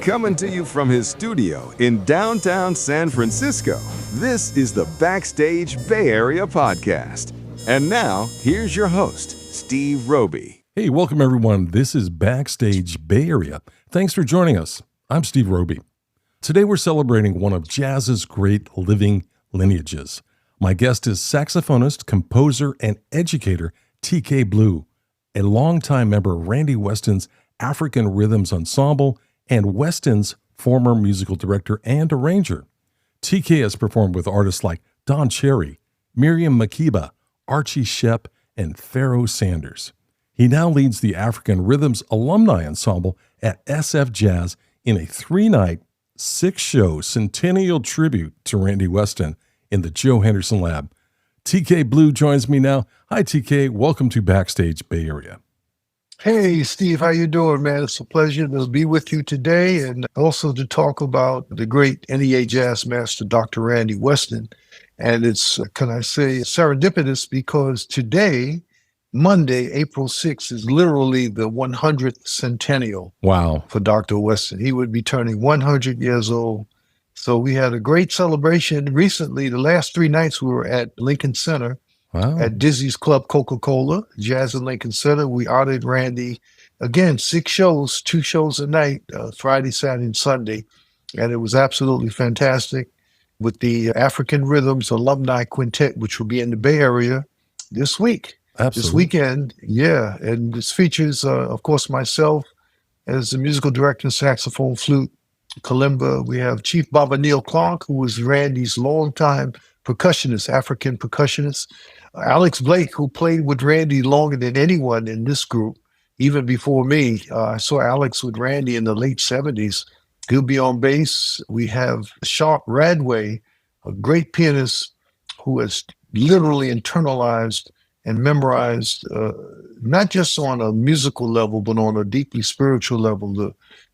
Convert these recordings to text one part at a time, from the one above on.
Coming to you from his studio in downtown San Francisco, this is the Backstage Bay Area podcast. And now, here's your host, Steve Roby. Hey, welcome everyone. This is Backstage Bay Area. Thanks for joining us. I'm Steve Roby. Today we're celebrating one of jazz's great living lineages. My guest is saxophonist, composer, and educator TK Blue, a longtime member of Randy Weston's African Rhythms Ensemble and Weston's former musical director and arranger. TK has performed with artists like Don Cherry, Miriam Makeba, Archie Shepp, and Pharaoh Sanders. He now leads the African Rhythms Alumni Ensemble at SFJAZZ in a 3-night, 6-show centennial tribute to Randy Weston in the Joe Henderson Lab. TK Blue joins me now. Hi, TK. Welcome to Backstage Bay Area. Hey, Steve, how you doing, man? It's a pleasure to be with you today and also to talk about the great NEA Jazz Master Dr. Randy Weston. And it's, can I say, serendipitous because today, Monday, April 6th, is literally the 100th centennial. Wow. For Dr. Weston. He would be turning 100 years old. So we had a great celebration recently. The last 3 nights we were at Lincoln Center. Wow. At Dizzy's Club Coca-Cola, Jazz in Lincoln Center. We honored Randy, again, 6 shows, 2 shows a night, Friday, Saturday, and Sunday. And it was absolutely fantastic with the African Rhythms Alumni Quintet, which will be in the Bay Area this week. Absolutely. This weekend, yeah. And this features, of course, myself as the musical director, saxophone, flute, kalimba. We have Chief Baba Neil Clark, who was Randy's longtime percussionist, African percussionist. Alex Blake, who played with Randy longer than anyone in this group, even before me. I saw Alex with Randy in the late 70s. He'll be on bass. We have Sharp Radway, a great pianist who has literally internalized and memorized, not just on a musical level, but on a deeply spiritual level,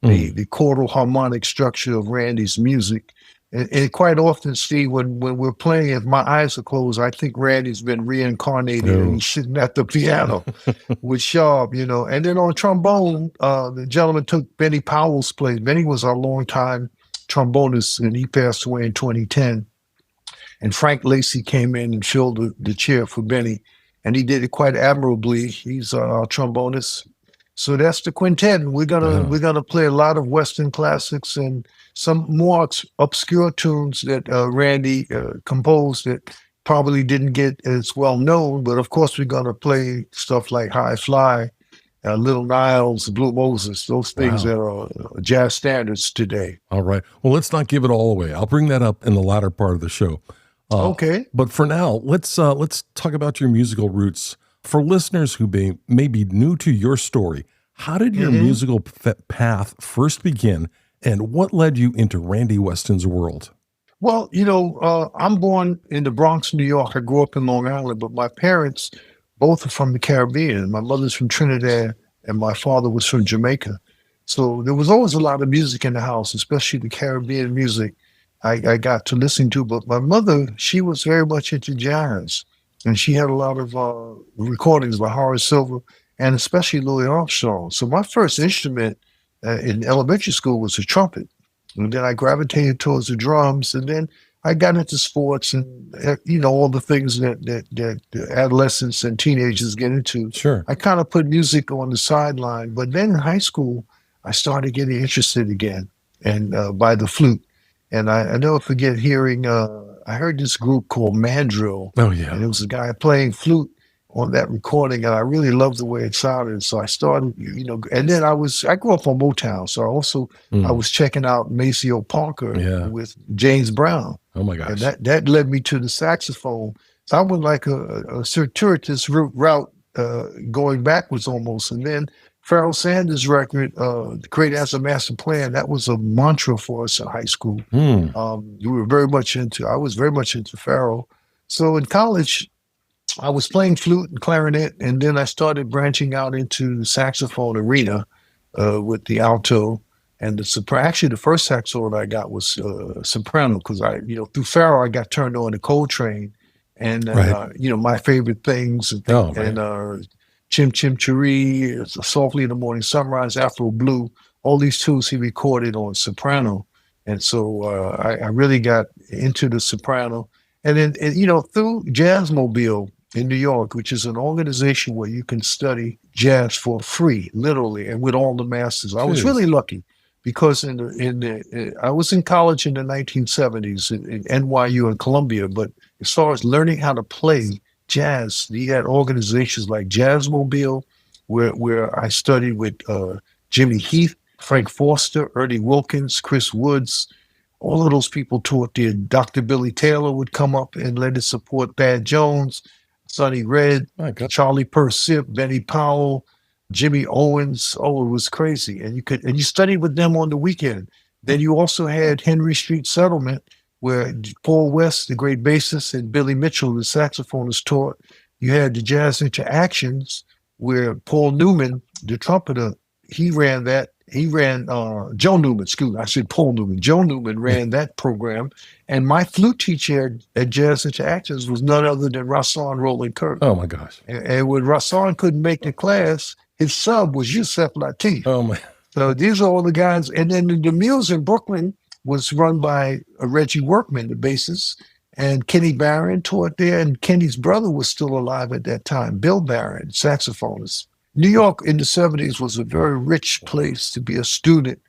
the chordal harmonic structure of Randy's music. And quite often, Steve, when we're playing, if my eyes are closed, I think Randy's been reincarnated and he's sitting at the piano with Sharp, you know. And then on trombone, the gentleman took Benny Powell's place. Benny was our longtime trombonist, and he passed away in 2010. And Frank Lacey came in and filled the chair for Benny, and he did it quite admirably. He's our trombonist. So that's the quintet. We're gonna play a lot of Western classics and some more obscure tunes that Randy composed that probably didn't get as well known. But of course, we're gonna play stuff like High Fly, Little Niles, Blue Moses, those things that are jazz standards today. All right. Well, let's not give it all away. I'll bring that up in the latter part of the show. Okay. But for now, let's talk about your musical roots. For listeners who may be new to your story, how did your musical path first begin, and what led you into Randy Weston's world? Well, you know, I'm born in the Bronx, New York. I grew up in Long Island, but my parents both are from the Caribbean. My mother's from Trinidad, and my father was from Jamaica. So there was always a lot of music in the house, especially the Caribbean music I got to listen to. But my mother, she was very much into jazz, and she had a lot of recordings by Horace Silver and especially Louis Armstrong. So my first instrument in elementary school was the trumpet. And then I gravitated towards the drums, and then I got into sports and, you know, all the things that adolescents and teenagers get into. Sure. I kind of put music on the sideline, but then in high school, I started getting interested again and by the flute. And I never forget hearing, I heard this group called Mandrill. Oh, yeah. And it was a guy playing flute on that recording, and I really loved the way it sounded. So I started, you know, and then I grew up on Motown. So I was checking out Maceo Parker with James Brown. Oh my gosh. And that led me to the saxophone. So I went like a circuitous route going backwards almost. And then Pharaoh Sanders' record, Great as a Master Plan, that was a mantra for us in high school. I was very much into Pharaoh. So in college, I was playing flute and clarinet, and then I started branching out into the saxophone arena with the alto and the soprano. Actually, the first saxophone I got was soprano because through Pharaoh, I got turned on to Coltrane and, my favorite things and Chim Chim Cheree, Softly in the Morning Sunrise, Afro Blue. all these tunes he recorded on soprano. And so I really got into the soprano. And then, through Jazzmobile in New York, which is an organization where you can study jazz for free, literally, and with all the masters. I was really lucky because I was in college in the 1970s in NYU and Columbia, but as far as learning how to play jazz, you had organizations like Jazzmobile, where I studied with Jimmy Heath, Frank Foster, Ernie Wilkins, Chris Woods. All of those people taught there. Dr. Billy Taylor would come up and let us support Thad Jones, Sonny Red, Charlie Persip, Benny Powell, Jimmy Owens. Oh, it was crazy. And you studied with them on the weekend. Then you also had Henry Street Settlement, where Paul West, the great bassist, and Billy Mitchell, the saxophonist, taught. You had the Jazz Interactions, where Paul Newman, the trumpeter, he ran that. He ran Joe Newman, excuse me, I said Paul Newman. Joe Newman ran that program. And my flute teacher at Jazz Interactions was none other than Rahsaan Roland Kirk. Oh, my gosh. And when Rahsaan couldn't make the class, his sub was Yusef Latif. Oh, my. So these are all the guys. And then the Muse in Brooklyn was run by Reggie Workman, the bassist, and Kenny Barron taught there. And Kenny's brother was still alive at that time, Bill Barron, saxophonist. New York in the 70s was a very rich place to be a student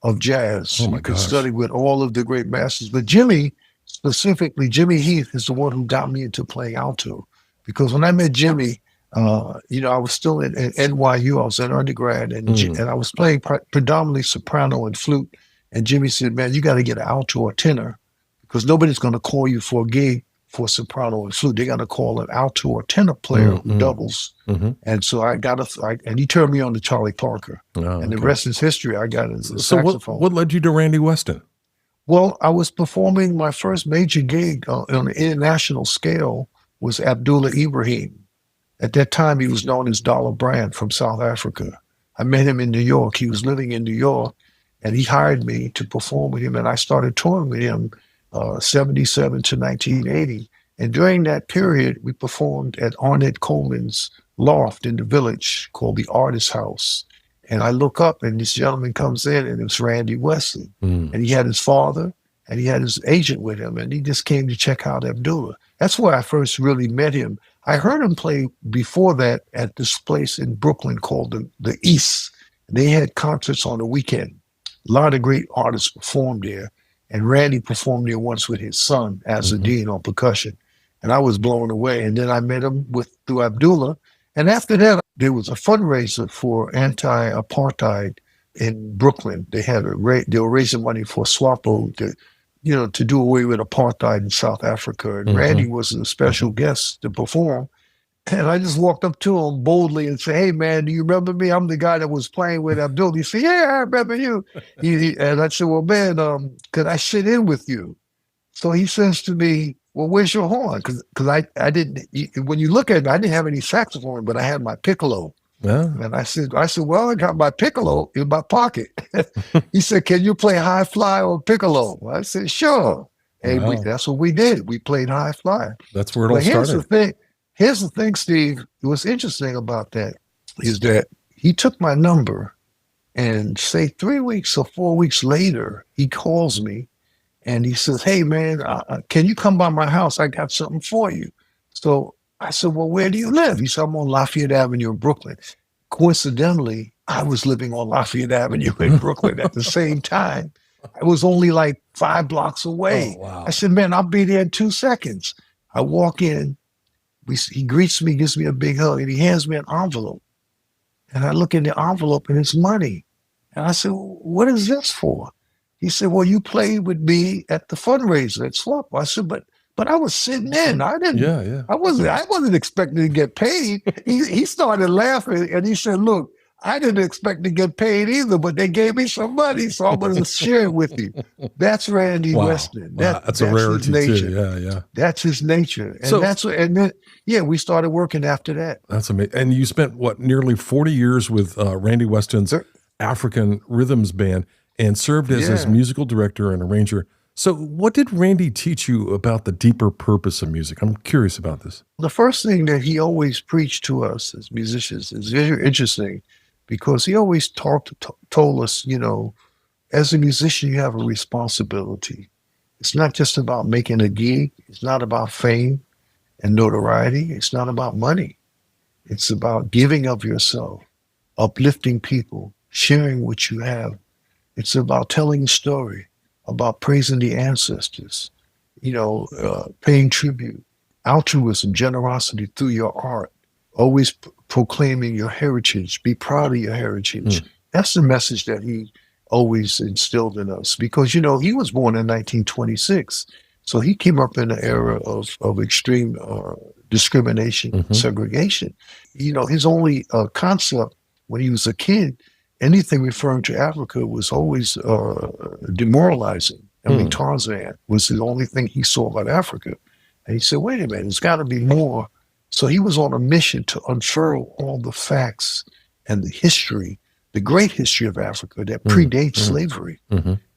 of jazz. Oh my you could study with all of the great masters. But Jimmy, specifically, Jimmy Heath is the one who got me into playing alto. Because when I met Jimmy, I was still at NYU. I was an undergrad, and I was playing predominantly soprano and flute. And Jimmy said, man, you got to get an alto or tenor because nobody's going to call you for a gig for soprano and flute. They got to call an alto or tenor player who doubles. And so and he turned me on to Charlie Parker. And the rest is history. I got into the saxophone. What led you to Randy Weston? Well, I was performing my first major gig on an international scale was Abdullah Ibrahim. At that time, he was known as Dollar Brand from South Africa. I met him in New York. He was living in New York, and he hired me to perform with him, and I started touring with him 77 to 1980. And during that period, we performed at Arnett Coleman's loft in the Village called the Artist House. And I look up and this gentleman comes in and it's Randy Weston. And he had his father and he had his agent with him. And he just came to check out Abdullah. That's where I first really met him. I heard him play before that at this place in Brooklyn called the East. They had concerts on the weekend. A lot of great artists performed there. And Randy performed there once with his son, Azadine, on percussion. And I was blown away. And then I met him through Abdullah. And after that, there was a fundraiser for anti-apartheid in Brooklyn. They were raising money for SWAPO to do away with apartheid in South Africa. And Randy was a special guest to perform. And I just walked up to him boldly and said, hey, man, do you remember me? I'm the guy that was playing with Abdul. He said, yeah, I remember you. And I said, well, man, could I sit in with you? So he says to me, well, where's your horn? Because I didn't, when you look at it, I didn't have any saxophone, but I had my piccolo. Yeah. And I said, well, I got my piccolo in my pocket. He said, can you play high fly on piccolo? I said, sure. And that's what we did. We played high fly. That's where it all started. Here's the thing, Steve. What's interesting about that is that he took my number and say 3 weeks or 4 weeks later, he calls me and he says, hey, man, can you come by my house? I got something for you. So I said, well, where do you live? He said, I'm on Lafayette Avenue in Brooklyn. Coincidentally, I was living on Lafayette Avenue in Brooklyn at the same time. I was only like 5 blocks away. Oh, wow. I said, man, I'll be there in 2 seconds. I walk in. He greets me, gives me a big hug, and he hands me an envelope. And I look in the envelope, and it's money. And I said, what is this for? He said, well, you played with me at the fundraiser at Swap. I said, but I was sitting in. I didn't. I wasn't expecting to get paid. He started laughing, and he said, look, I didn't expect to get paid either, but they gave me some money, so I'm going to share it with you. That's Randy Weston. That's a rarity too. Yeah. That's his nature. And then we started working after that. That's amazing. And you spent nearly 40 years with Randy Weston's African Rhythms Band and served as his musical director and arranger. So what did Randy teach you about the deeper purpose of music? I'm curious about this. The first thing that he always preached to us as musicians is very interesting, because he always told us, as a musician, you have a responsibility. It's not just about making a gig. It's not about fame and notoriety. It's not about money. It's about giving of yourself, uplifting people, sharing what you have. It's about telling a story, about praising the ancestors, paying tribute, altruism, generosity through your art, always proclaiming your heritage, be proud of your heritage. That's the message that he always instilled in us, because, he was born in 1926. So he came up in an era of extreme discrimination, segregation. His only concept when he was a kid, anything referring to Africa was always demoralizing. I mean, Tarzan was the only thing he saw about Africa. And he said, wait a minute, there's got to be more. So he was on a mission to unfurl all the facts and the history, the great history of Africa that predates slavery.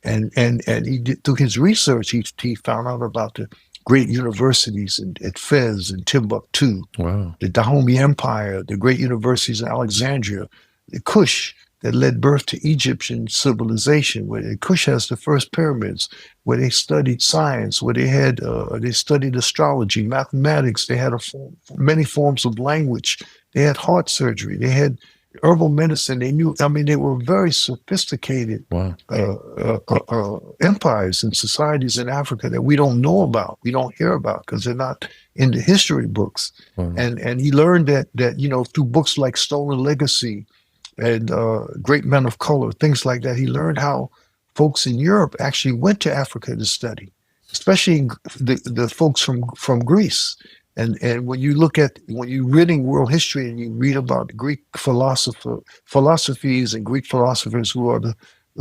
And he did, through his research, he found out about the great universities at Fez and Timbuktu, the Dahomey Empire, the great universities in Alexandria, the Kush that led birth to Egyptian civilization, where Kush has the first pyramids, where they studied science, where they studied astrology, mathematics, they had many forms of language, they had heart surgery, they had herbal medicine. They were very sophisticated empires and societies in Africa that we don't know about, we don't hear about, because they're not in the history books. And he learned that through books like Stolen Legacy and Great Men of Color, things like that. He learned how folks in Europe actually went to Africa to study, especially the folks from Greece. And when you're reading world history and you read about Greek philosophies and Greek philosophers who are the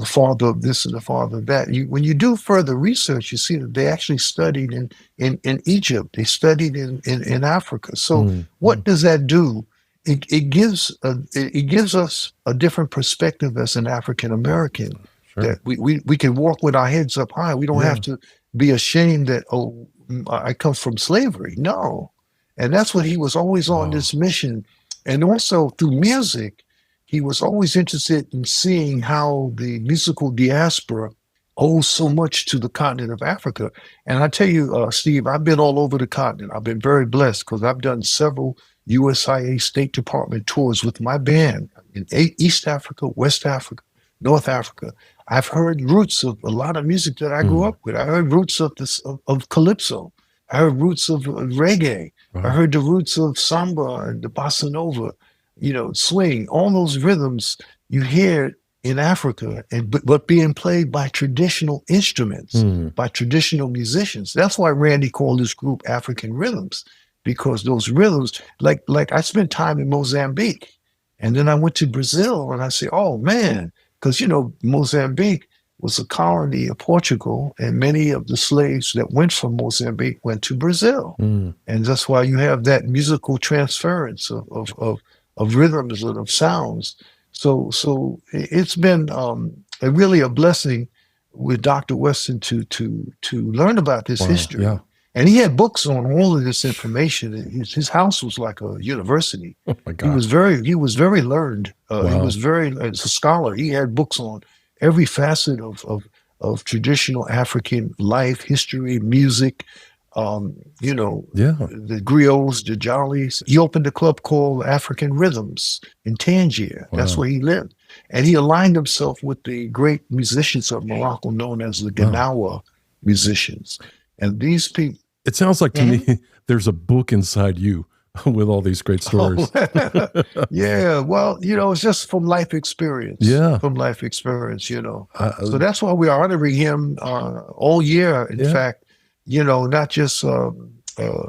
father of this and the father of that, when you do further research, you see that they actually studied in Egypt, they studied in Africa. So what does that do? It gives us a different perspective as an African American, that we can walk with our heads up high. We don't have to be ashamed that, I come from slavery. No. And that's what he was always on this mission. And also through music, he was always interested in seeing how the musical diaspora owes so much to the continent of Africa. And I tell you, Steve, I've been all over the continent. I've been very blessed because I've done several USIA State Department tours with my band in East Africa, West Africa, North Africa. I've heard roots of a lot of music that I grew up with. I heard roots of calypso. I heard roots of reggae. I heard the roots of samba and the bossa nova, swing. All those rhythms you hear in Africa, but being played by traditional instruments, by traditional musicians. That's why Randy called this group African Rhythms, because those rhythms, like I spent time in Mozambique, and then I went to Brazil, and I say, oh man, because Mozambique was a colony of Portugal, and many of the slaves that went from Mozambique went to Brazil, and that's why you have that musical transference of rhythms and of sounds. So it's been really a blessing with Dr. Weston to learn about this history. Yeah. And he had books on all of this information. His house was like a university. Oh my God. He was very learned. He was as a scholar. He had books on every facet of traditional African life, history, music, the griots, the jollies. He opened a club called African Rhythms in Tangier. Wow. That's where he lived. And he aligned himself with the great musicians of Morocco known as the Gnawa musicians. And these people, it sounds like to me, there's a book inside you with all these great stories. Yeah. Well, it's just from life experience. Yeah. From life experience, So that's why we are honoring him all year. In fact, not just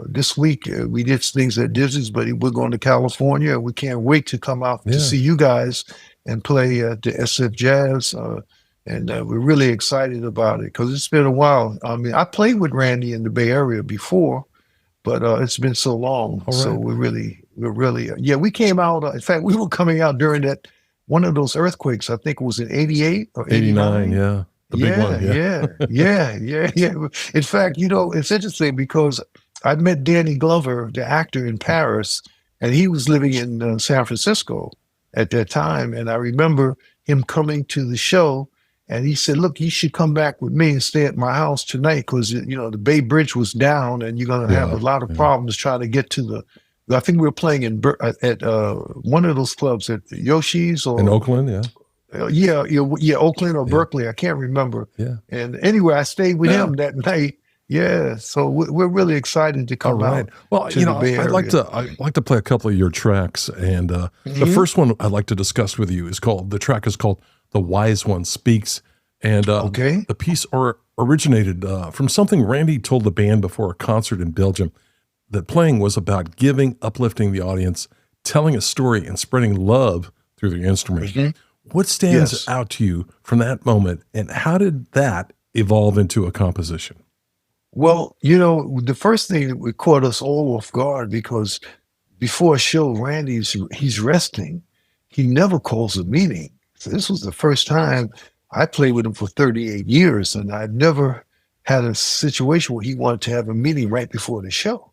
this week. We did things at Disney's, but we're going to California. We can't wait to come out to see you guys and play at the SFJAZZ. And we're really excited about it because it's been a while. I mean, I played with Randy in the Bay Area before, but it's been so long. Right. So we're really, we came out. In fact, we were coming out during one of those earthquakes. I think it was in 88 or 89. Yeah. The big one. Yeah. In fact, it's interesting because I met Danny Glover, the actor, in Paris, and he was living in San Francisco. at that time. And I remember him coming to the show, and he said, "Look, you should come back with me and stay at my house tonight because, you know, the Bay Bridge was down and you're going to have a lot of problems trying to get to I think we were playing at one of those clubs at Yoshi's or in Oakland, Oakland or Berkeley. I can't remember. Yeah. And anyway, I stayed with him that night. Yeah. So we're really excited to come out. Well, to you the know, Bay I'd like to play a couple of your tracks. And the first one I'd like to discuss with you is the track is called "The Wise One Speaks." And the piece originated from something Randy told the band before a concert in Belgium, that playing was about giving, uplifting the audience, telling a story, and spreading love through the instrument. What stands out to you from that moment, and how did that evolve into a composition? Well, you know, the first thing that caught us all off guard, because before a show, he's resting. He never calls a meeting. So this was the first time. I played with him for 38 years, and I'd never had a situation where he wanted to have a meeting right before the show,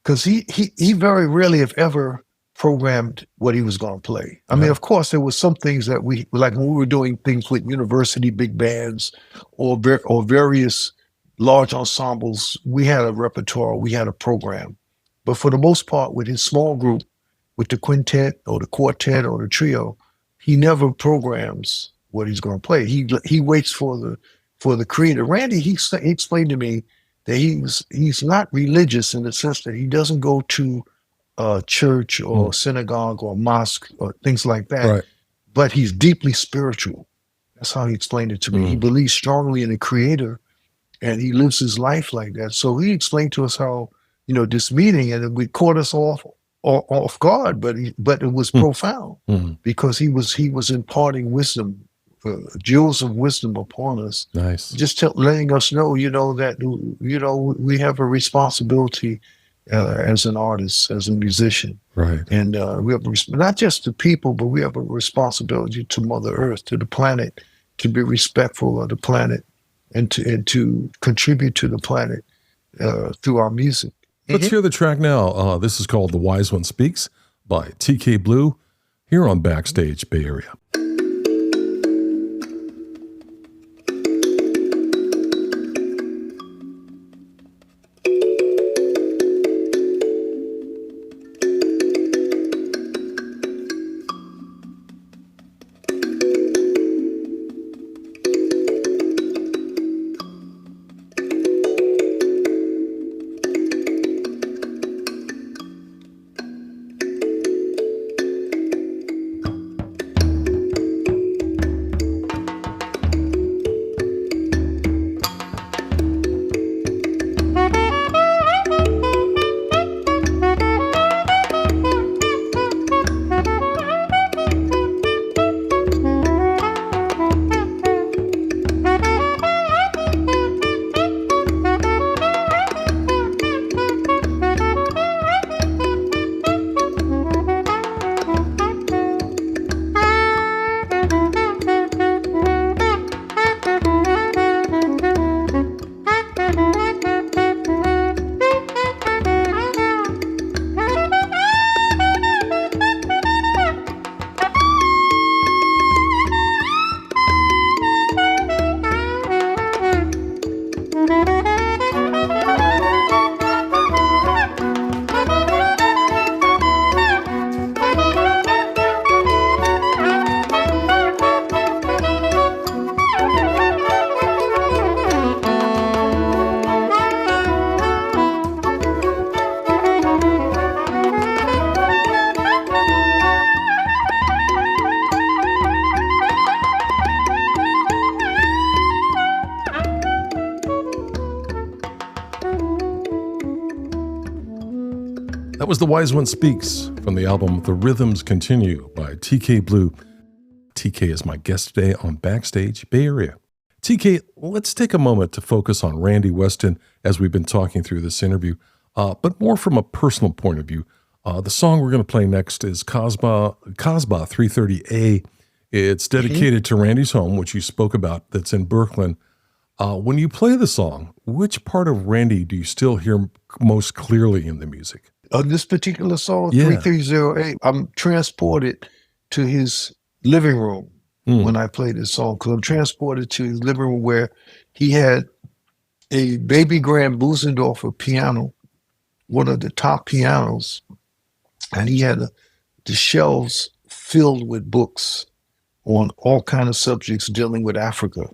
because he very rarely, if ever, programmed what he was going to play. I mean, of course, there was some things that like when we were doing things with university big bands or various large ensembles, we had a repertoire, we had a program. But for the most part, with his small group, with the quintet or the quartet or the trio, he never programs what he's going to play. He waits for the creator. Randy, he explained to me that he's not religious in the sense that he doesn't go to church or synagogue or mosque or things like that, but he's deeply spiritual. That's how he explained it to me. He believes strongly in the creator, and he lives his life like that. So he explained to us how, you know, this meeting, and it caught us off guard, but it was profound because he was imparting wisdom, jewels of wisdom upon us. Nice. Just letting us know, you know, that, you know, we have a responsibility as an artist, as a musician. Right. And we have not just to people, but we have a responsibility to Mother Earth, to the planet, to be respectful of the planet and to contribute to the planet through our music. Let's hear the track now. This is called "The Wise One Speaks" by TK Blue here on Backstage Bay Area. That was "The Wise One Speaks" from the album "The Rhythms Continue" by TK Blue. TK is my guest today on Backstage Bay Area. TK, let's take a moment to focus on Randy Weston as we've been talking through this interview, but more from a personal point of view. The song we're going to play next is Casbah 330A. It's dedicated to Randy's home, which you spoke about, that's in Brooklyn. When you play the song, which part of Randy do you still hear most clearly in the music? On this particular song, 3308, I'm transported to his living room when I played this song, because I'm transported to his living room where he had a baby grand Busendorfer piano, one of the top pianos, and he had the shelves filled with books on all kind of subjects dealing with Africa,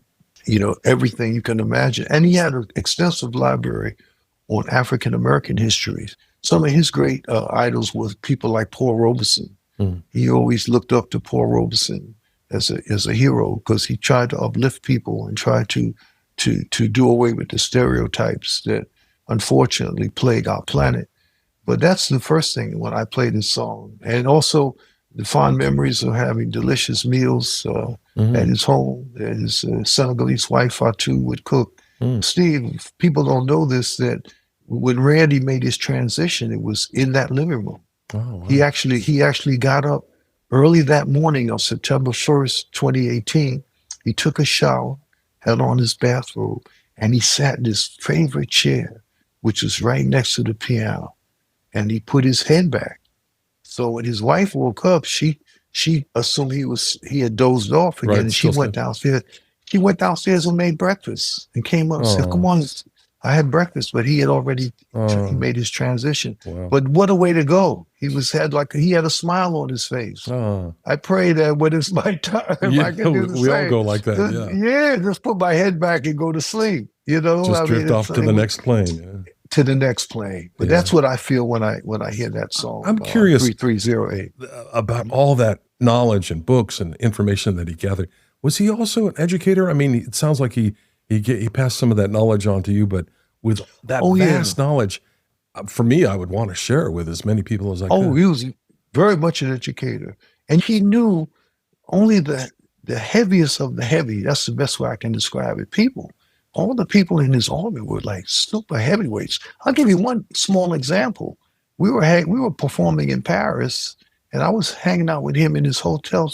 everything you can imagine. And he had an extensive library on African American histories. Some of his great idols were people like Paul Robeson. He always looked up to Paul Robeson as a hero, because he tried to uplift people and try to do away with the stereotypes that unfortunately plague our planet. But that's the first thing when I play this song. And also the fond memories of having delicious meals at his home that his Senegalese wife Fatou would cook. Steve, people don't know this, that when Randy made his transition, it was in that living room. Oh, wow. He actually got up early that morning on September 1st, 2018. He took a shower, had on his bathrobe, and he sat in his favorite chair, which was right next to the piano. And he put his head back. So when his wife woke up, she assumed he had dozed off again, and she went downstairs. She went downstairs and made breakfast and came up and said, "Come on, I had breakfast." But he had already he made his transition. Wow. But what a way to go! He had a smile on his face. I pray that when it's my time, I can do the same. We all go like that. Yeah, just put my head back and go to sleep. Just drift off to the next plane. Yeah. To the next plane. But that's what I feel when I hear that song. I'm curious 3308 about all that knowledge and books and information that he gathered. Was he also an educator? I mean, it sounds like he passed some of that knowledge on to you, but with that vast knowledge, for me, I would want to share it with as many people as I could. He was very much an educator. And he knew only the heaviest of the heavy. That's the best way I can describe it. All the people in his army were like super heavyweights. I'll give you one small example. We were performing in Paris, and I was hanging out with him in his hotel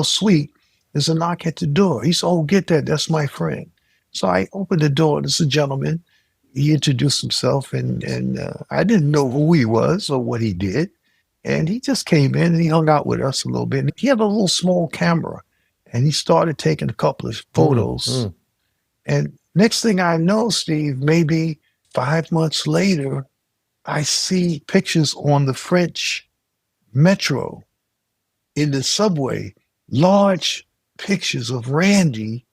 suite. There's a knock at the door. He said, "Oh, get that. That's my friend." So I opened the door. This is a gentleman. He introduced himself, and I didn't know who he was or what he did. And he just came in and he hung out with us a little bit. And he had a little small camera, and he started taking a couple of photos. And next thing I know, Steve, maybe 5 months later, I see pictures on the French metro in the subway, large pictures of Randy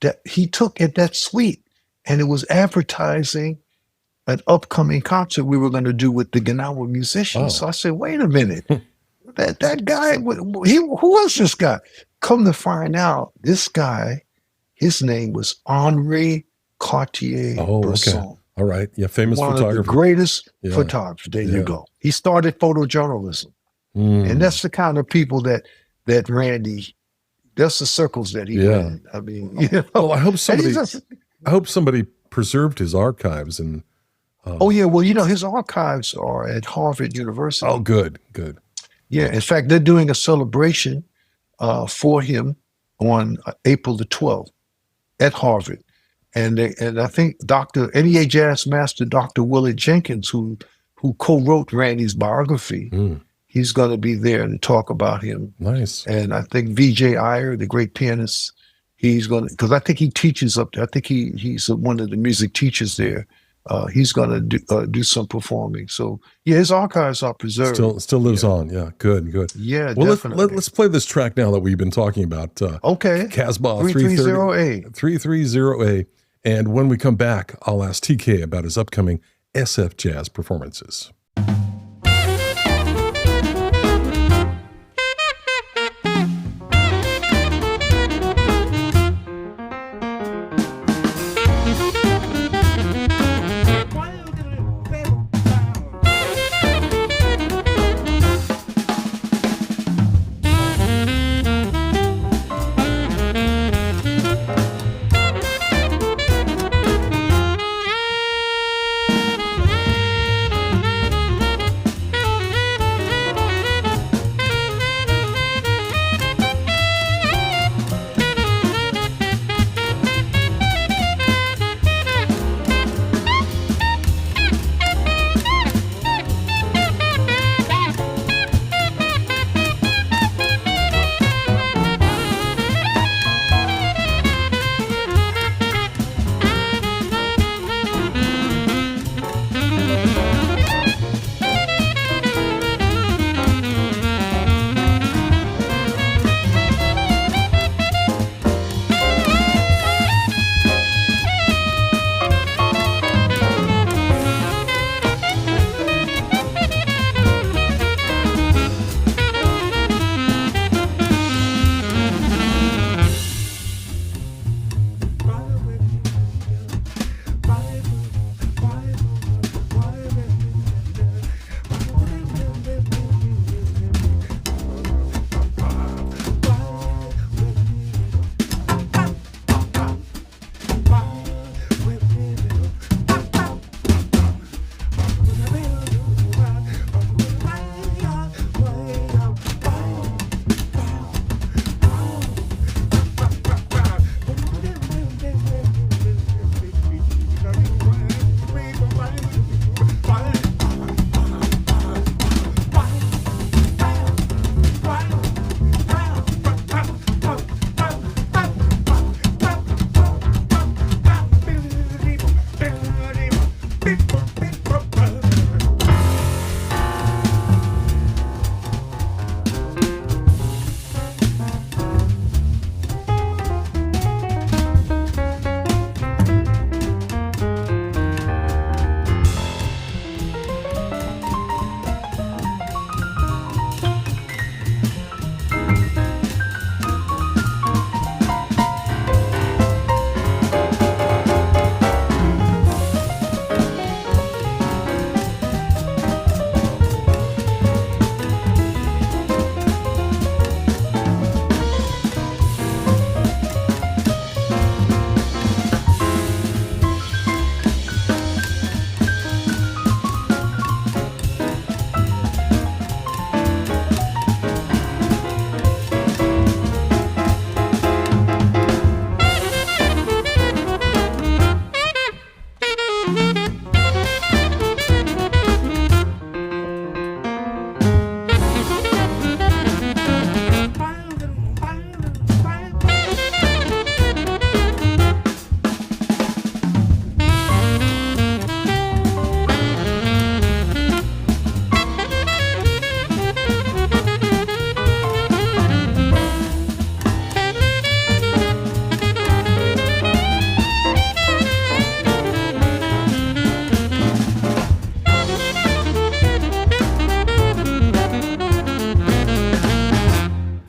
that he took at that suite. And it was advertising an upcoming concert we were going to do with the Ganawa musicians. So I said, wait a minute, that guy, who was this guy? Come to find out, this guy, his name was Henri Cartier-Bresson. Okay. All right. Yeah, famous photographer. One of the greatest photographers. There you go. He started photojournalism. And that's the kind of people that Randy, that's the circles that he in. I mean, Well, I hope somebody preserved his archives and his archives are at Harvard University. Oh, good. Yeah, in fact, they're doing a celebration for him on April the 12th at Harvard. And I think NEA Jazz Master Dr. Willard Jenkins, who co-wrote Randy's biography, he's going to be there to talk about him. Nice. And I think V.J. Iyer, the great pianist, he's going to, because I think he teaches up there. I think he's one of the music teachers there. He's going to do some performing. So yeah, his archives are preserved. Still lives on. Yeah, good. Yeah, well, definitely. Let's play this track now that we've been talking about. Okay. Casbah 330A. And when we come back, I'll ask TK about his upcoming SFJAZZ performances.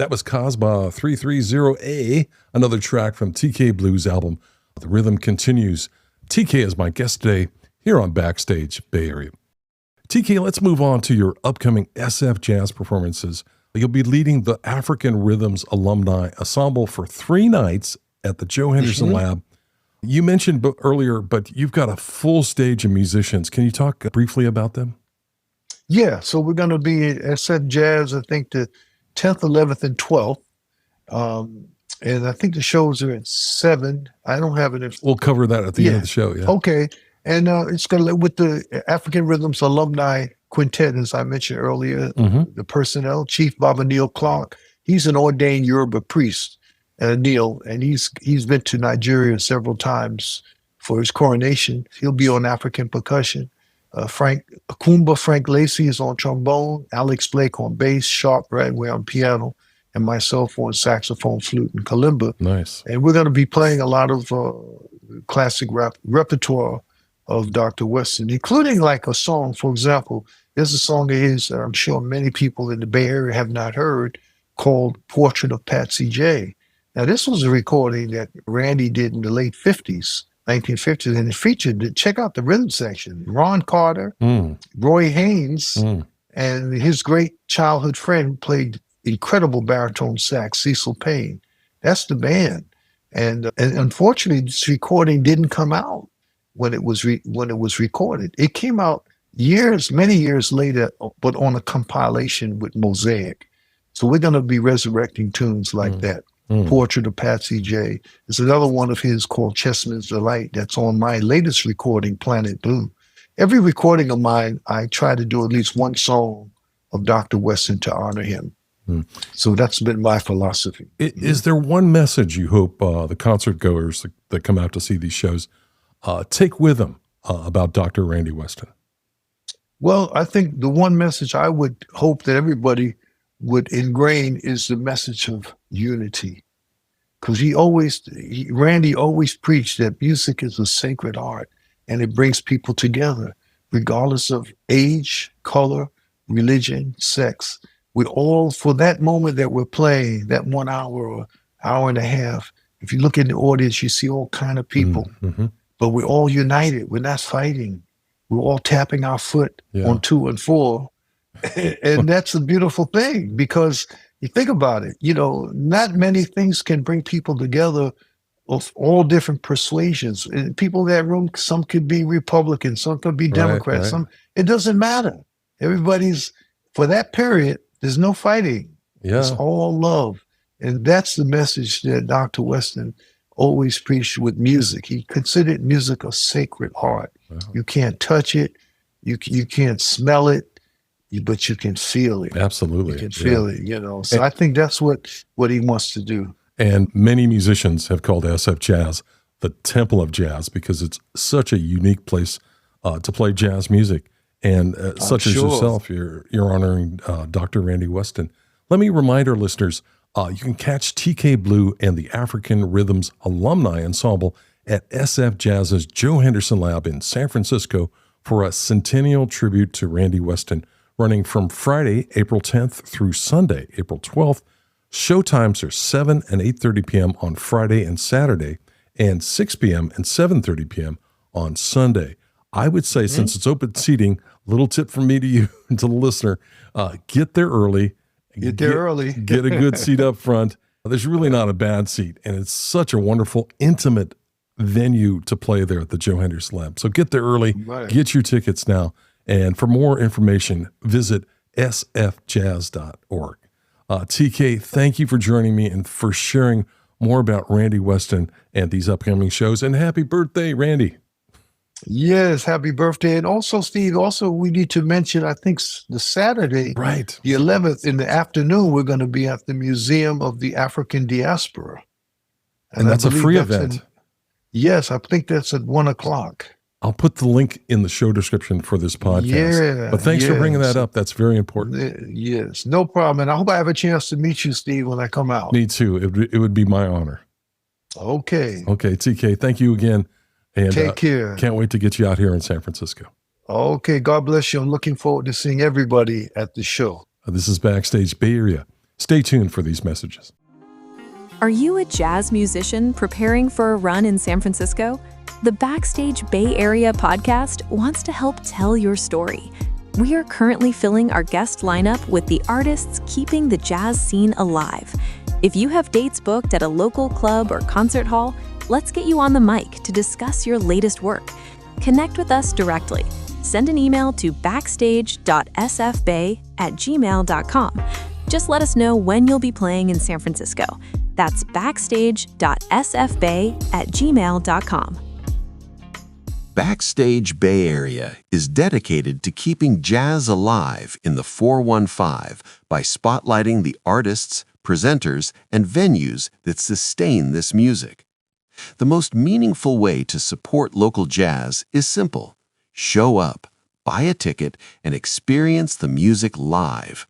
That was Casbah 330A, another track from TK Blues album. The Rhythm Continues. TK is my guest today here on Backstage Bay Area. TK, let's move on to your upcoming SFJAZZ performances. You'll be leading the African Rhythms Alumni Ensemble for 3 nights at the Joe Henderson Lab. You mentioned earlier, but you've got a full stage of musicians. Can you talk briefly about them? Yeah, so we're going to be at SFJAZZ, I think the 10th, 11th, and 12th. And I think the shows are at 7. I don't have it. We'll cover that at the end of the show. Yeah. Okay. And it's going to with the African Rhythms Alumni Quintet, as I mentioned earlier, the personnel, Chief Baba Neil Clark. He's an ordained Yoruba priest, Neil, and he's been to Nigeria several times for his coronation. He'll be on African percussion. Frank Lacey is on trombone, Alex Blake on bass, Sharp Radway on piano, and myself on saxophone, flute, and kalimba. Nice. And we're going to be playing a lot of classic repertoire of Dr. Weston, including like a song, for example, there's a song of his that I'm sure many people in the Bay Area have not heard called Portrait of Patsy J. Now, this was a recording that Randy did in the late 50s, 1950s, and it featured, check out the rhythm section, Ron Carter, Roy Haynes, and his great childhood friend played incredible baritone sax, Cecil Payne. That's the band. And unfortunately, this recording didn't come out when it was recorded. It came out many years later, but on a compilation with Mosaic. So we're going to be resurrecting tunes like that. Portrait of Patsy J. There's another one of his called Chessman's Delight that's on my latest recording, Planet Blue. Every recording of mine, I try to do at least one song of Dr. Weston to honor him. So that's been my philosophy. Is there one message you hope the concert goers that come out to see these shows take with them about Dr. Randy Weston? Well, I think the one message I would hope that everybody would ingrain is the message of unity. Because Randy always preached that music is a sacred art and it brings people together, regardless of age, color, religion, sex. We all, for that moment that we're playing, that 1 hour or hour and a half, if you look in the audience, you see all kind of people, but we're all united. We're not fighting. We're all tapping our foot on 2 and 4. And that's a beautiful thing because you think about it, not many things can bring people together of all different persuasions. And people in that room, some could be Republicans, some could be Democrats, it doesn't matter. Everybody's, for that period, there's no fighting. Yeah. It's all love. And that's the message that Dr. Weston always preached with music. He considered music a sacred art. Wow. You can't touch it. You can't smell it, but you can feel it. Absolutely. You can feel it, So I think that's what he wants to do. And many musicians have called SFJAZZ the Temple of Jazz because it's such a unique place to play jazz music. And such as yourself, you're honoring Dr. Randy Weston. Let me remind our listeners, you can catch TK Blue and the African Rhythms Alumni Ensemble at SFJAZZ's Joe Henderson Lab in San Francisco for a centennial tribute to Randy Weston, running from Friday, April 10th through Sunday, April 12th. Show times are 7 and 8:30 p.m. on Friday and Saturday, and 6 p.m. and 7:30 p.m. on Sunday. I would say, since it's open seating, little tip from me to you and to the listener, get there early. Get a good seat up front. There's really not a bad seat, and it's such a wonderful, intimate venue to play there at the Joe Henderson Lab. So get there early, get your tickets now, and for more information, visit sfjazz.org. TK, thank you for joining me and for sharing more about Randy Weston and these upcoming shows, and happy birthday, Randy. Yes, happy birthday. And also, Steve, we need to mention, I think the Saturday, the 11th in the afternoon, we're going to be at the Museum of the African Diaspora. And that's a free event. Yes, I think that's at 1:00. I'll put the link in the show description for this podcast. Yeah. But thanks for bringing that up. That's very important. Yes, no problem. And I hope I have a chance to meet you, Steve, when I come out. Me too. It would be my honor. Okay. Okay, TK, thank you again. And take care. Can't wait to get you out here in San Francisco. Okay, God bless you. I'm looking forward to seeing everybody at the show. This is Backstage Bay Area. Stay tuned for these messages. Are you a jazz musician preparing for a run in San Francisco? The Backstage Bay Area podcast wants to help tell your story. We are currently filling our guest lineup with the artists keeping the jazz scene alive. If you have dates booked at a local club or concert hall, let's get you on the mic to discuss your latest work. Connect with us directly. Send an email to backstage.sfbay@gmail.com. Just let us know when you'll be playing in San Francisco. That's backstage.sfbay@gmail.com. Backstage Bay Area is dedicated to keeping jazz alive in the 415 by spotlighting the artists, presenters, and venues that sustain this music. The most meaningful way to support local jazz is simple. Show up, buy a ticket, and experience the music live.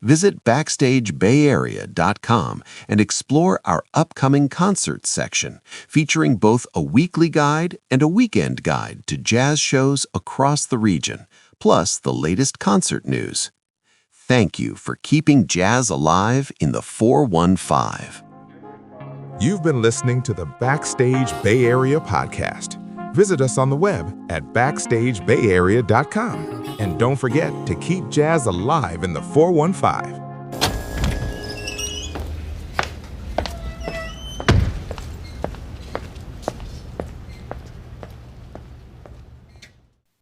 Visit BackstageBayArea.com and explore our upcoming concerts section, featuring both a weekly guide and a weekend guide to jazz shows across the region, plus the latest concert news. Thank you for keeping jazz alive in the 415. You've been listening to the Backstage Bay Area podcast. Visit us on the web at BackstageBayArea.com. And don't forget to keep jazz alive in the 415.